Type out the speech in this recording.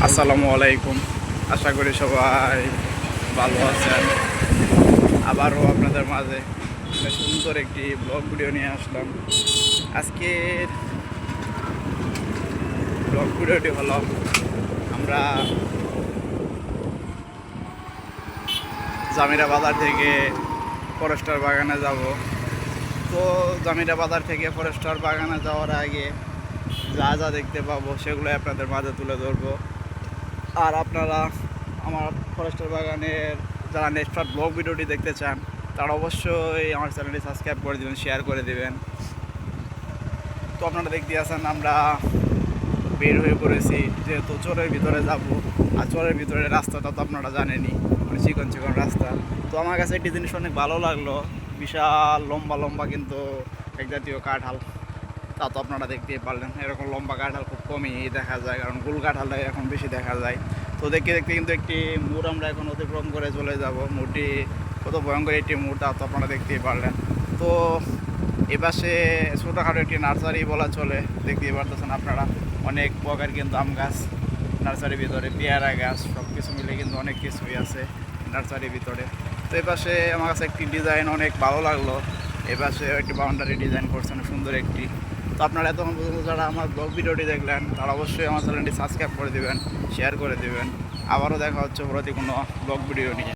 আসসালামু আলাইকুম। আশা করি সবাই ভালো আছেন। আবারও আপনাদের মাঝে সুন্দর একটি ব্লগ ভিডিও নিয়ে আসলাম। আজকের ব্লগ ভিডিওটি হলো আমরা জামিরা বাজার থেকে ফরেস্টার বাগানে যাব। তো জামিরা বাজার থেকে ফরেস্টার বাগানে যাওয়ার আগে যা যা দেখতে পাবো সেগুলো আপনাদের মাঝে তুলে ধরবো। আর আপনারা আমার ফরেস্টার বাগানের যারা নেক্সট পার্ট ব্লগ ভিডিওটি দেখতে চান তারা অবশ্যই আমার চ্যানেলটি সাবস্ক্রাইব করে দেবেন, শেয়ার করে দেবেন। তো আপনারা দেখতে আছেন আমরা বের হয়ে পড়েছি, যেহেতু চরের ভিতরে যাব। আর চরের ভিতরে রাস্তাটা তো আপনারা জানেনই, মানে চিকন চিকন রাস্তা। তো আমার কাছে একটি জিনিস অনেক ভালো লাগলো, বিশাল লম্বা লম্বা কিন্তু এক জাতীয় কাঁঠাল। তা তো আপনারা দেখতেই পারলেন, এরকম লম্বা কাঁঠাল খুব কমই দেখা যায়, কারণ গোল কাঁঠালটাই এখন বেশি দেখা যায়। তো দেখতে দেখতে কিন্তু একটি মোড় আমরা এখন অতিক্রম করে চলে যাব। মোড়টি কত ভয়ঙ্কর একটি মোড় তা তো আপনারা দেখতেই পারলেন। তো এপাশে ছোটোখাটো একটি নার্সারি বলা চলে, দেখতেই পারতেছেন আপনারা। অনেক প্রকার কিন্তু আম গাছ নার্সারির ভিতরে, পেয়ারা গাছ, সব কিছু মিলে কিন্তু অনেক কিছুই আছে নার্সারির ভিতরে। তো এপাশে আমার কাছে একটি ডিজাইন অনেক ভালো লাগলো, এপাশে একটি বাউন্ডারি ডিজাইন করছেন সুন্দর একটি। তো আপনারা এতক্ষণ পর্যন্ত যারা আমার ব্লগ ভিডিওটি দেখলেন তারা অবশ্যই আমার চ্যানেলটি সাবস্ক্রাইব করে দেবেন, শেয়ার করে দেবেন। আবারও দেখা হচ্ছে পরবর্তী কোনো ব্লগ ভিডিও নিয়ে।